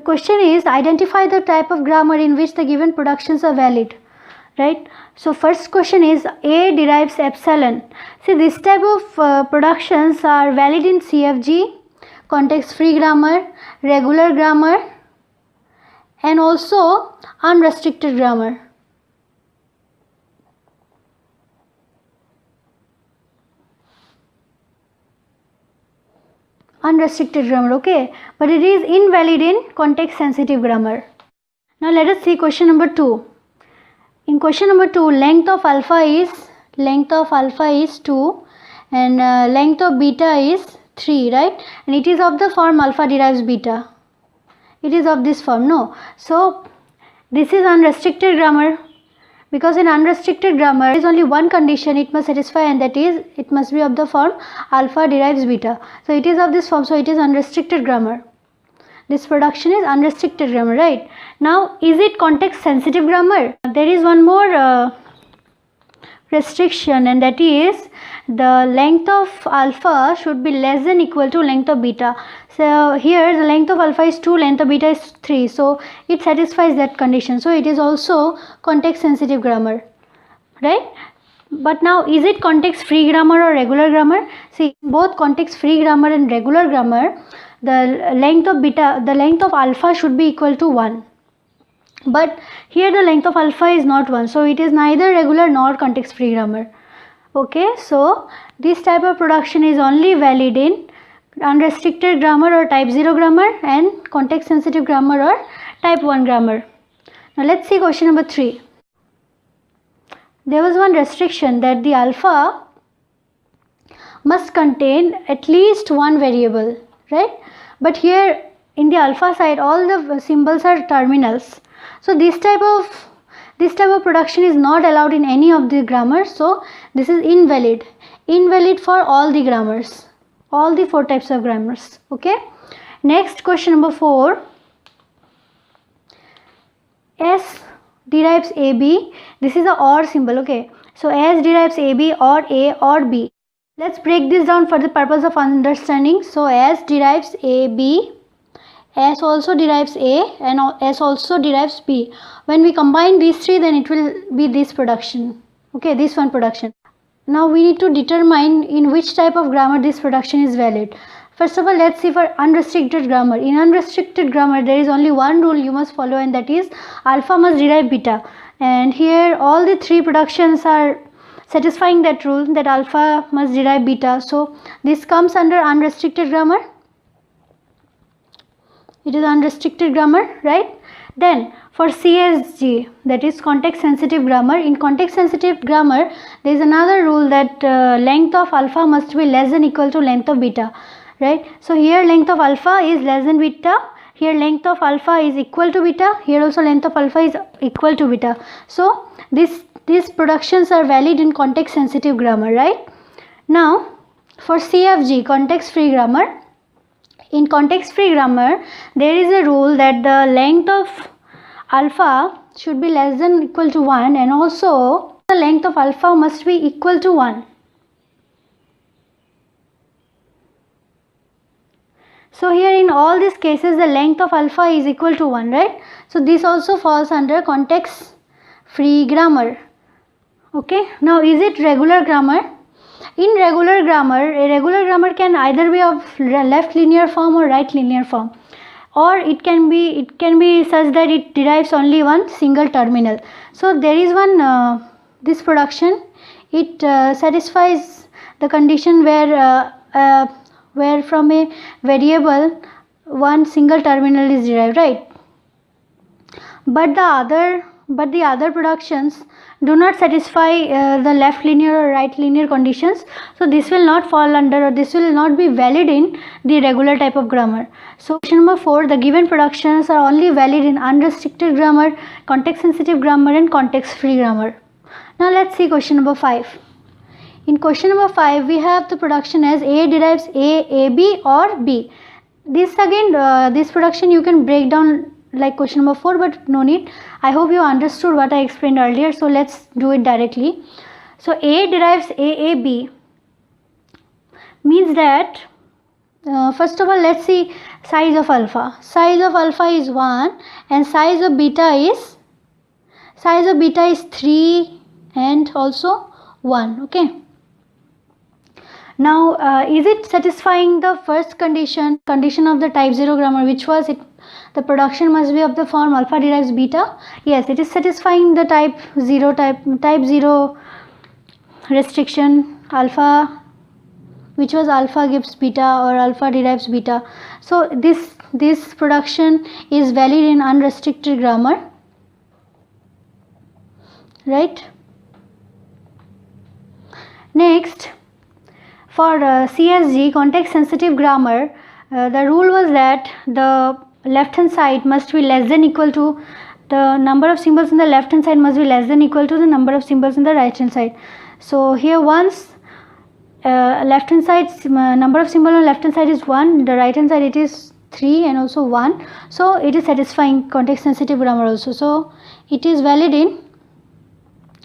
question is identify the type of grammar in which the given productions are valid, right? So first question is A derives epsilon. See, this type of productions are valid in CFG, context free grammar, regular grammar, and also unrestricted grammar. Unrestricted grammar, okay, but it is invalid in context sensitive grammar. Now let us see question number 2. In question number 2, length of alpha is 2 and length of beta is 3, right? And it is of the form alpha derives beta. It is of this form, no? So this is unrestricted grammar, because in unrestricted grammar there is only one condition it must satisfy, and that is it must be of the form alpha derives beta. So it is of this form, so it is unrestricted grammar. This production is unrestricted grammar, right? Now, is it context sensitive grammar? There is one more restriction, and that is the length of alpha should be less than equal to length of beta. So here the length of alpha is 2, length of beta is 3, so it satisfies that condition. So it is also context sensitive grammar, right? But now, is it context free grammar or regular grammar? See, both context free grammar and regular grammar, the length of alpha should be equal to 1. But here the length of alpha is not 1, so it is neither regular nor context free grammar. Okay, so this type of production is only valid in unrestricted grammar or type 0 grammar, and context sensitive grammar or type 1 grammar. Now let's see question number 3. There was one restriction that the alpha must contain at least one variable, right? But here in the alpha side all the symbols are terminals. So this type of production is not allowed in any of the grammars. So this is invalid for all the grammars, all the 4 types of grammars. Okay. Next, question number 4. S derives AB. This is a OR symbol. Okay. So S derives AB or A or B. Let's break this down for the purpose of understanding. So S derives AB, S also derives A, and S also derives B. When we combine these 3, then it will be this production. Okay, this one production. Now we need to determine in which type of grammar this production is valid. First of all, let's see for unrestricted grammar. In unrestricted grammar, there is only one rule you must follow, and that is alpha must derive beta. And here all the 3 productions are satisfying that rule, that alpha must derive beta. So this comes under unrestricted grammar. It is unrestricted grammar, right? Then for CSG, that is context sensitive grammar. In context sensitive grammar, there is another rule that length of alpha must be less than equal to length of beta, right? So here length of alpha is less than beta. Here length of alpha is equal to beta. Here also length of alpha is equal to beta. So these productions are valid in context sensitive grammar, right? Now for CFG, context free grammar. In context free grammar, there is a rule that the length of alpha should be less than equal to 1, and also the length of alpha must be equal to 1. So here in all these cases the length of alpha is equal to 1, right? So this also falls under context free grammar. Okay. Now is it regular grammar? In regular grammar, a regular grammar can either be of left linear form or right linear form, or it can be such that it derives only one single terminal. So there is one this production, it satisfies the condition where from a variable one single terminal is derived, right? But the other productions do not satisfy the left linear or right linear conditions. So this will not fall under, or this will not be valid in the regular type of grammar. So question number 4, the given productions are only valid in unrestricted grammar, context sensitive grammar, and context free grammar. Now let's see question number 5. In question number 5, we have the production as A derives A, AB or B. This again, this production you can break down like question number 4, but no need. I hope you understood what I explained earlier, so let's do it directly. So A derives AAB means that First of all, let's see size of alpha. Size of alpha is 1 and size of beta is 3 and also 1. Okay. Now is it satisfying the first condition of the type 0 grammar, which was it, the production must be of the form alpha derives beta? Yes, it is satisfying the type 0 restriction, alpha, which was alpha gives beta or alpha derives beta. So this production is valid in unrestricted grammar, right? Next, for CSG, context sensitive grammar, the rule was that the left hand side must be less than equal to, the number of symbols in the left hand side must be less than equal to the number of symbols in the right hand side. So here once left hand side number of symbol on left hand side is 1, the right hand side it is 3 and also 1, so it is satisfying context sensitive grammar also. So it is valid in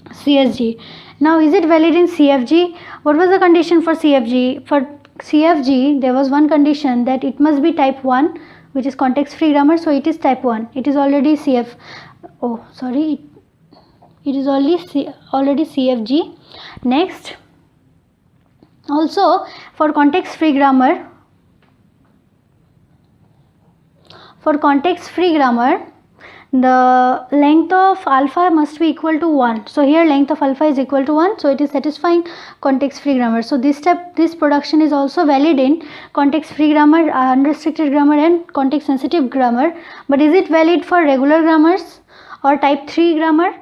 CSG. Now is it valid in CFG? What was the condition for CFG? For CFG there was one condition, that it must be type 1, which is context free grammar, so it is type 1. It is already it is already CFG. Next, also for context free grammar, the length of alpha must be equal to 1. So here length of alpha is equal to 1, so it is satisfying context free grammar. So this production is also valid in context free grammar, unrestricted grammar and context sensitive grammar. But is it valid for regular grammars or type 3 grammar?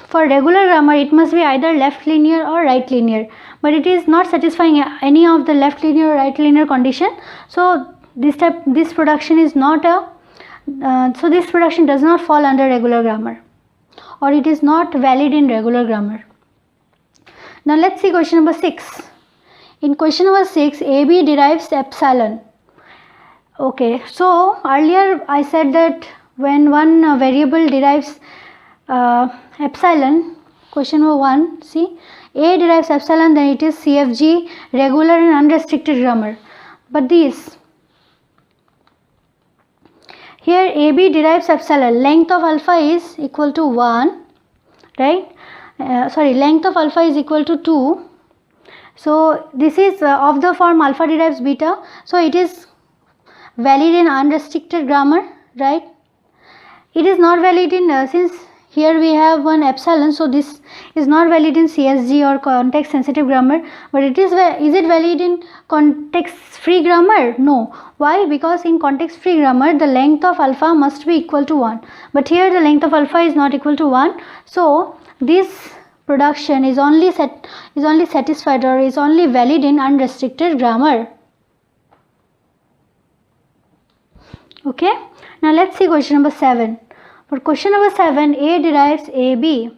For regular grammar it must be either left linear or right linear, but it is not satisfying any of the left linear or right linear condition. So this production is not so this production does not fall under regular grammar, or it is not valid in regular grammar. Now let's see question number 6. In question number 6, AB derives epsilon. Okay, so earlier I said that when one variable derives epsilon, question number 1, see, A derives epsilon, then it is CFG, regular and unrestricted grammar. But this here AB derives epsilon, length of alpha is equal to 1, right? Length of alpha is equal to 2. So this is of the form alpha derives beta, so it is valid in unrestricted grammar, right? It is not valid in since here we have one epsilon, so this is not valid in CSG or context sensitive grammar. But it is it valid in context free grammar? No. Why? Because in context free grammar the length of alpha must be equal to 1, but here the length of alpha is not equal to 1, so this production is only satisfied or is only valid in unrestricted grammar. Okay, now let's see question number 7. For question number 7, A derives AB.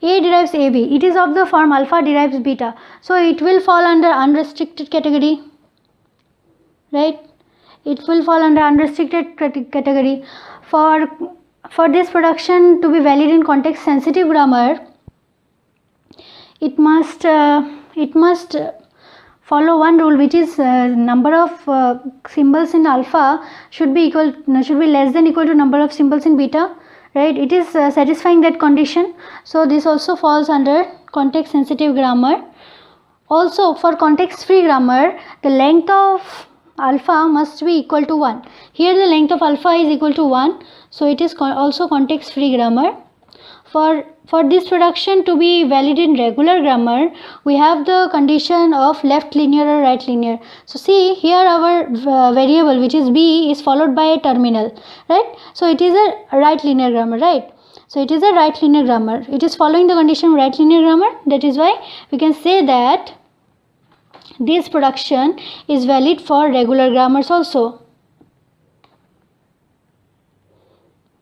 A derives AB. It is of the form alpha derives beta, so it will fall under unrestricted category, right? It will fall under unrestricted category. For this production to be valid in context sensitive grammar, it must follow one rule, which is number of symbols in alpha should be less than equal to number of symbols in beta, right? It is satisfying that condition, so this also falls under context sensitive grammar. Also for context free grammar, the length of alpha must be equal to 1. Here the length of alpha is equal to 1, so it is also context free grammar. For this production to be valid in regular grammar, we have the condition of left linear or right linear. So see, here our variable, which is B, is followed by a terminal, right? So it is a right linear grammar, right? So it is a right linear grammar. It is following the condition of right linear grammar. That is why we can say that this production is valid for regular grammars also.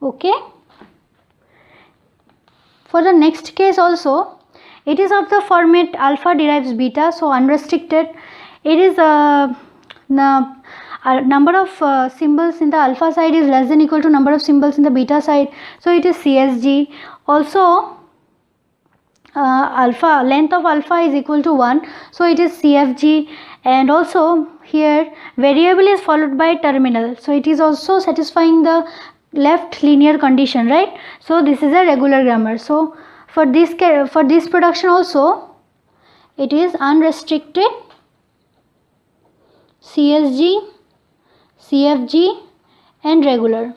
Okay. For the next case also, it is of the format alpha derives beta, so unrestricted. It is the number of symbols in the alpha side is less than equal to number of symbols in the beta side, so it is CSG. Also alpha, length of alpha is equal to 1, so it is CFG. And also here variable is followed by terminal, so it is also satisfying the left linear condition, right? So this is a regular grammar. So for this production also it is unrestricted, CSG, CFG and regular,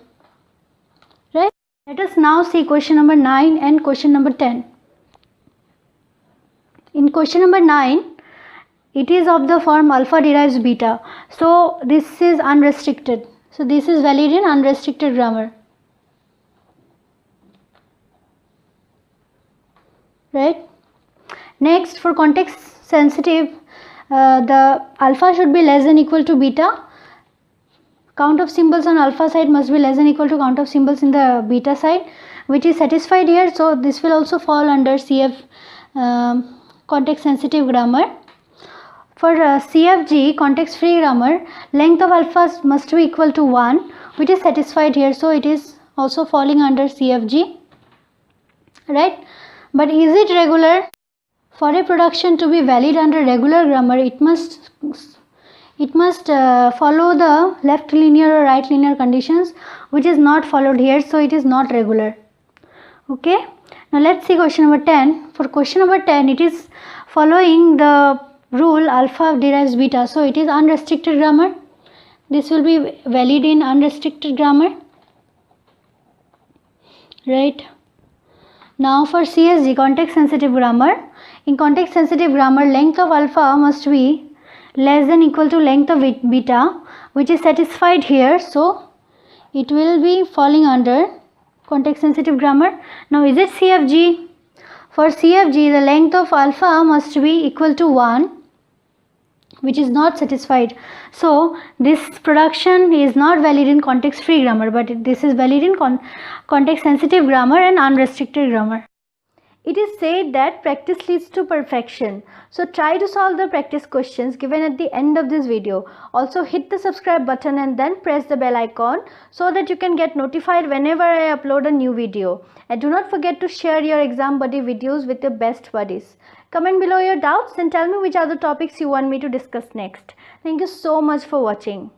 right? Let us now see question number 9 and question number 10. In question number 9, it is of the form alpha derives beta. So this is unrestricted. So this is valid in unrestricted grammar, right? Next, for context sensitive, the alpha should be less than equal to beta. Count of symbols on alpha side must be less than equal to count of symbols in the beta side, which is satisfied here. So this will also fall under CF, context sensitive grammar. For CFG, context free grammar, length of alpha must be equal to 1, which is satisfied here. So it is also falling under CFG, right? But is it regular? For a production to be valid under regular grammar, it must follow the left linear or right linear conditions, which is not followed here, so it is not regular. Okay, now let's see question number 10. For question number 10, it is following the rule alpha derives beta, so it is unrestricted grammar. This will be valid in unrestricted grammar, right? Now for CSG, context sensitive grammar, in context sensitive grammar, length of alpha must be less than equal to length of beta, which is satisfied here, so it will be falling under context sensitive grammar. Now is it CFG? For CFG, the length of alpha must be equal to 1, which is not satisfied. So this production is not valid in context free grammar, but this is valid in context sensitive grammar and unrestricted grammar. It is said that practice leads to perfection. So try to solve the practice questions given at the end of this video. Also hit the subscribe button and then press the bell icon so that you can get notified whenever I upload a new video. And do not forget to share your exam buddy videos with your best buddies. Comment below your doubts and tell me which are the topics you want me to discuss next. Thank you so much for watching.